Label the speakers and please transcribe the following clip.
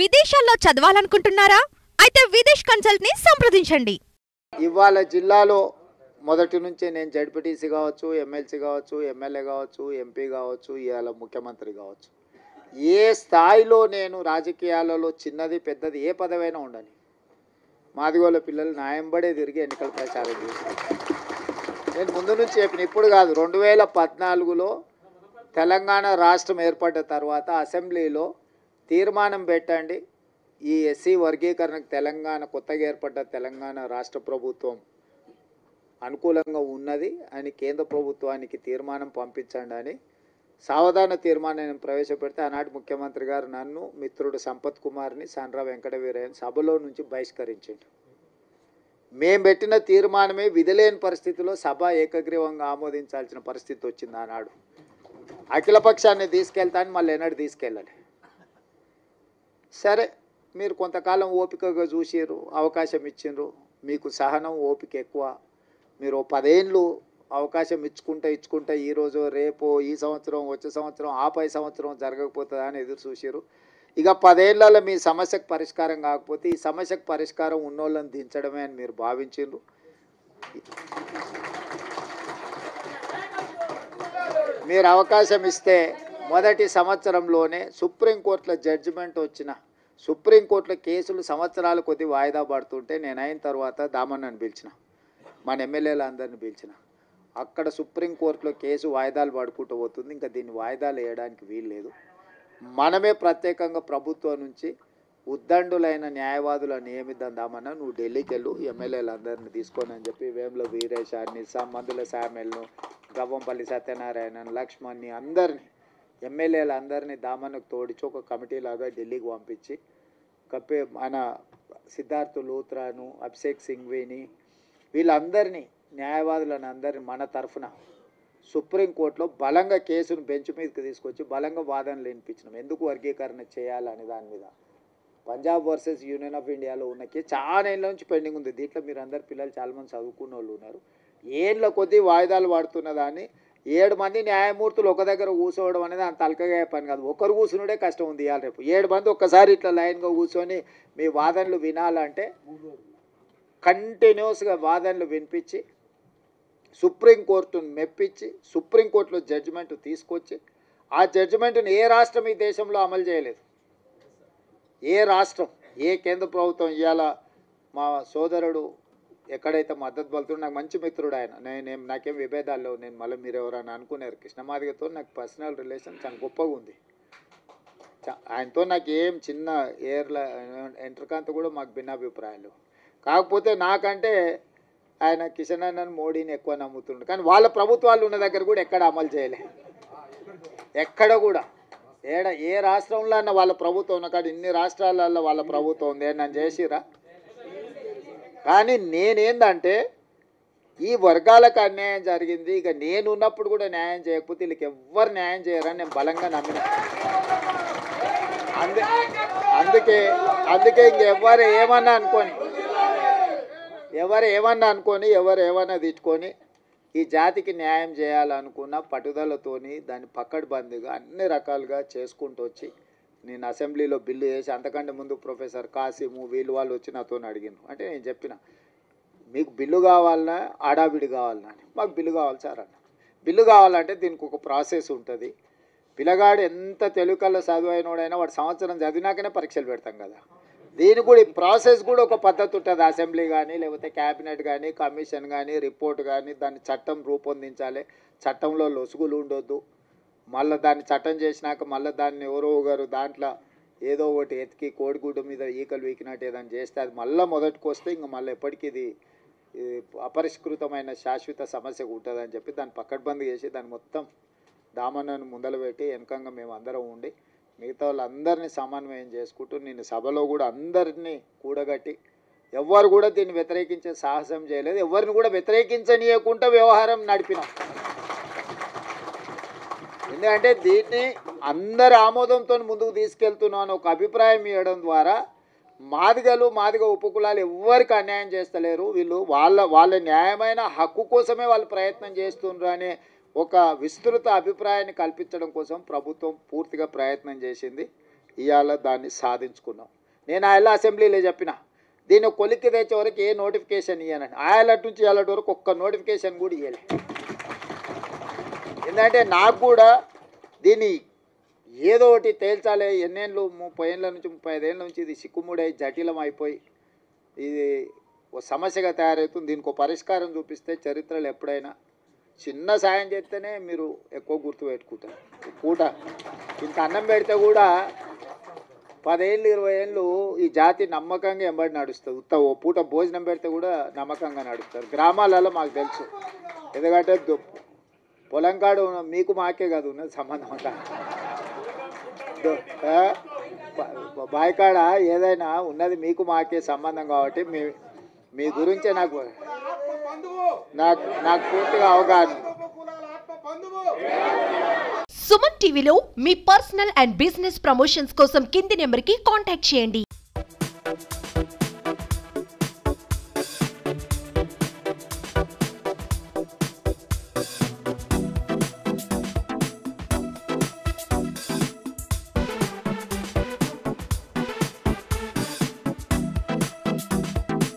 Speaker 1: విదేశాల్లో చదవాలనుకుంటున్నారా? అయితే విదేశ్ కన్సల్ట్ ని సంప్రదించండి.
Speaker 2: ఇవాళ జిల్లాలో మొదటి నుంచే నేను జడ్పీటీసీ కావచ్చు, ఎమ్మెల్సీ కావచ్చు, ఎమ్మెల్యే కావచ్చు, ఎంపీ కావచ్చు, ఇవాళ ముఖ్యమంత్రి కావచ్చు, ఏ స్థాయిలో నేను రాజకీయాలలో చిన్నది పెద్దది ఏ పదవైనా ఉండని మాదిగోళ్ళ పిల్లలు న్యాయంబడే తిరిగి ఎన్నికల ప్రచారం చేశారు. నేను ముందు నుంచి చెప్పిన, ఇప్పుడు కాదు, 2014లో తెలంగాణ రాష్ట్రం ఏర్పడ్డ తర్వాత అసెంబ్లీలో తీర్మానం పెట్టండి, ఈ ఎస్సీ వర్గీకరణకు తెలంగాణ కొత్తగా ఏర్పడ్డ తెలంగాణ రాష్ట్ర ప్రభుత్వం అనుకూలంగా ఉన్నది అని కేంద్ర ప్రభుత్వానికి తీర్మానం పంపించండి అని సావధాన తీర్మానం ప్రవేశపెడితే ఆనాటి ముఖ్యమంత్రి గారు నన్ను, మిత్రుడు సంపత్ కుమార్ని, సండ్ర వెంకటవీరయ్యని సభలో నుంచి బహిష్కరించిండు. మేము పెట్టిన తీర్మానమే విధిలేని పరిస్థితిలో సభ ఏకగ్రీవంగా ఆమోదించాల్సిన పరిస్థితి వచ్చింది. ఆనాడు అఖిలపక్షాన్ని తీసుకెళ్తాను, మళ్ళీ ఎన్నడూ తీసుకెళ్ళాలి. సరే, మీరు కొంతకాలం ఓపికగా చూసిర్రు, అవకాశం ఇచ్చిండ్రు, మీకు సహనం ఓపిక ఎక్కువ, మీరు 10 ఏళ్ళు అవకాశం ఇచ్చుకుంటా ఈరోజు రేపు ఈ సంవత్సరం వచ్చే సంవత్సరం ఆపై సంవత్సరం జరగకపోతుందా అని ఎదురు చూసిర్రు. ఇక 10 ఏళ్ళలో మీ సమస్యకు పరిష్కారం కాకపోతే ఈ సమస్యకు పరిష్కారం ఉన్నోళ్ళని దించడమే అని మీరు భావించిండ్రు. మీరు అవకాశం ఇస్తే మొదటి సంవత్సరంలోనే సుప్రీంకోర్టులో జడ్జిమెంట్ వచ్చిన, సుప్రీంకోర్టులో కేసులు సంవత్సరాల కొద్ది వాయిదా పడుతుంటే నేను అయిన తర్వాత దామన్నని పిలిచిన, మన ఎమ్మెల్యేలు అందరిని పిలిచిన, అక్కడ సుప్రీంకోర్టులో కేసు వాయిదాలు పడుకుంటూ పోతుంది, ఇంకా దీన్ని వాయిదాలు వేయడానికి వీలు లేదు, మనమే ప్రత్యేకంగా ప్రభుత్వం నుంచి ఉద్దండులైన న్యాయవాదులను నియమిద్దాం దామన్నా, నువ్వు ఢిల్లీకి వెళ్ళు, ఎమ్మెల్యేలు అందరిని తీసుకొని అని చెప్పి వేముల వీరేశాన్ని, మందుల శామెల్ను, గవ్వంపల్లి సత్యనారాయణన్, లక్ష్మణ్ని, అందరినీ ఎమ్మెల్యేలు అందరినీ దామన్నకు తోడిచి ఒక కమిటీలాగా ఢిల్లీకి పంపించి మన సిద్ధార్థ్ లూత్రాను, అభిషేక్ సింఘ్వీని, వీళ్ళందరినీ న్యాయవాదులను అందరినీ మన తరఫున సుప్రీంకోర్టులో బలంగా కేసును బెంచ్ మీదకి తీసుకొచ్చి బలంగా వాదనలు వినిపించినాం. ఎందుకు వర్గీకరణ చేయాలనే దాని మీద. పంజాబ్ వర్సెస్ యూనియన్ ఆఫ్ ఇండియాలో ఉన్న కేసు చాలా ఏళ్ళ నుంచి పెండింగ్ ఉంది. దీంట్లో మీరు అందరు పిల్లలు చాలామంది చదువుకున్న వాళ్ళు ఉన్నారు. ఏళ్ళ కొద్దీ వాయిదాలు పడుతున్న దాన్ని 7 మంది న్యాయమూర్తులు ఒక దగ్గర కూర్చోవడం అనేది అంత అల్కగా పని కాదు. ఒకరు కూర్చునుడే కష్టం ఉంది. ఇవాళ రేపు 7 మంది ఒక్కసారి ఇట్లా లైన్గా కూర్చొని మీ వాదనలు వినాలంటే కంటిన్యూస్గా వాదనలు వినిపించి సుప్రీంకోర్టును మెప్పించి సుప్రీంకోర్టులో జడ్జిమెంట్ తీసుకొచ్చి ఆ జడ్జిమెంట్ను ఏ రాష్ట్రం ఈ దేశంలో అమలు చేయలేదు. ఏ రాష్ట్రం, ఏ కేంద్ర ప్రభుత్వం. ఇవాళ మా సోదరుడు ఎక్కడైతే మద్దతు పలుతుండో, నాకు మంచి మిత్రుడు ఆయన, నాకేం విభేదాలు లేవు. నేను మళ్ళీ మీరు ఎవరైనా అనుకున్నారు, కృష్ణమాదిగతో నాకు పర్సనల్ రిలేషన్ చాలా గొప్పగా ఉంది. ఆయనతో నాకు ఏం చిన్న ఎంట్రకాంత కూడా మాకు భిన్నాభిప్రాయాలు. కాకపోతే నాకంటే ఆయన కిషన్ అన్నను, మోడీని ఎక్కువ నమ్ముతుండ్రు. కానీ వాళ్ళ ప్రభుత్వాలు ఉన్న దగ్గర కూడా ఎక్కడ అమలు చేయలే. ఎక్కడ కూడా ఏ రాష్ట్రంలో అన్న వాళ్ళ ప్రభుత్వం ఉన్న కాదు, ఇన్ని రాష్ట్రాలలో వాళ్ళ ప్రభుత్వం ఉంది, నన్ను చేసిరా. కానీ నేనేందంటే ఈ వర్గాలకు అన్యాయం జరిగింది, ఇక నేను ఉన్నప్పుడు కూడా న్యాయం చేయకపోతే వీళ్ళకి ఎవ్వరు న్యాయం చేయరని నేను బలంగా నమ్మిన. అందుకే ఇంకెవ్వరు ఏమన్నా అనుకొని ఎవరు ఏమన్నా తిట్టుకొని ఈ జాతికి న్యాయం చేయాలనుకున్న పట్టుదలతోని దాన్ని పక్కడ్బందీగా అన్ని రకాలుగా చేసుకుంటూ వచ్చి నేను అసెంబ్లీలో బిల్లు చేసి, అంతకంటే ముందు ప్రొఫెసర్ కాసిము వాళ్ళు వచ్చి నాతో అడిగినారు. అంటే నేను చెప్పిన, మీకు బిల్లు కావాలన్నా ఆడాబిడి కావాలన్నా అని. మాకు బిల్లు కావాలి సార్ అన్న. బిల్లు కావాలంటే దీనికి ఒక ప్రాసెస్ ఉంటుంది. పిల్లగాడు ఎంత తెలుగుకల్లో చదువైనోడైనా వాడు సంవత్సరం చదివినాకనే పరీక్షలు పెడతాం కదా. దీనికి కూడా ఈ ప్రాసెస్ కూడా ఒక పద్ధతి ఉంటుంది. అసెంబ్లీ కానీ లేకపోతే క్యాబినెట్ కానీ కమిషన్ కానీ రిపోర్ట్ కానీ దాన్ని చట్టం రూపొందించాలి. చట్టంలో లొసుగులు ఉండొద్దు. మళ్ళీ దాన్ని చట్టం చేసినాక మళ్ళీ దాన్ని ఎవరో ఒకరు దాంట్లో ఏదో ఒకటి ఎతికి కోడిగుడ్డు మీద ఈకలు వీకినట్టు ఏదైనా చేస్తే అది మళ్ళీ మొదటికి వస్తే ఇంక మళ్ళీ ఎప్పటికీ ఇది అపరిష్కృతమైన శాశ్వత సమస్య ఉంటుందని చెప్పి దాన్ని పక్కడ్బందీ చేసి దాన్ని మొత్తం దామన్నను ముందలు పెట్టి వెనకంగా మేము అందరం ఉండి మిగతా వాళ్ళందరినీ సమన్వయం చేసుకుంటూ నేను సభలో కూడా అందరినీ కూడగట్టి ఎవ్వరు కూడా దీన్ని వ్యతిరేకించే సాహసం చేయలేదు. ఎవరిని కూడా వ్యతిరేకించనీయకుండా వ్యవహారం నడిపినాం. ఎందుకంటే దీన్ని అందరి ఆమోదంతో ముందుకు తీసుకెళ్తున్నాను ఒక అభిప్రాయం ఇవ్వడం ద్వారా మాదిగ ఉపకులాలు ఎవ్వరికి అన్యాయం చేస్తలేరు. వీళ్ళు వాళ్ళ న్యాయమైన హక్కు కోసమే వాళ్ళు ప్రయత్నం చేస్తున్నారు అనే ఒక విస్తృత అభిప్రాయాన్ని కల్పించడం కోసం ప్రభుత్వం పూర్తిగా ప్రయత్నం చేసింది. ఇవాళ దాన్ని సాధించుకున్నాం. నేను ఆయన అసెంబ్లీలో చెప్పిన దీన్ని కొలిక్కి తెచ్చే వరకు ఏ నోటిఫికేషన్ ఇవ్వనని. ఆయన నుంచి ఇవాళ వరకు ఒక్క నోటిఫికేషన్ కూడా ఇవ్వలే. ఎందుకంటే నాకు కూడా దీన్ని ఏదో ఒకటి తేల్చాలి. ఎన్నేళ్ళు 30 ఏళ్ళ నుంచి 35 ఏళ్ళ నుంచి ఇది సిక్కుముడై జటిలం అయిపోయి ఇది ఓ సమస్యగా తయారవుతుంది. దీనికి ఒక పరిష్కారం చూపిస్తే చరిత్రలో ఎప్పుడైనా చిన్న సాయం చేస్తేనే మీరు ఎక్కువ గుర్తుపెట్టుకుంటారు. పూట ఇంత అన్నం పెడితే కూడా 10 ఏళ్ళు 20 ఏళ్ళు ఈ జాతి నమ్మకంగా ఎంబడి నడుస్తుంది. ఓ పూట భోజనం పెడితే కూడా నమ్మకంగా నడుస్తారు. గ్రామాలలో మాకు తెలుసు. ఎందుకంటే పొలంకాడు మీకు మాకే కాదు ఉన్నది సంబంధం అంతా. బాయికాడ ఏదైనా ఉన్నది మీకు మాకే సంబంధం కాబట్టి మీ గురించే నాకు పూర్తిగా అవగాహన.
Speaker 3: సుమన్ టీవీలో మీ పర్సనల్ అండ్ బిజినెస్ ప్రమోషన్స్ కోసం కింది నెంబర్కి కాంటాక్ట్ చేయండి.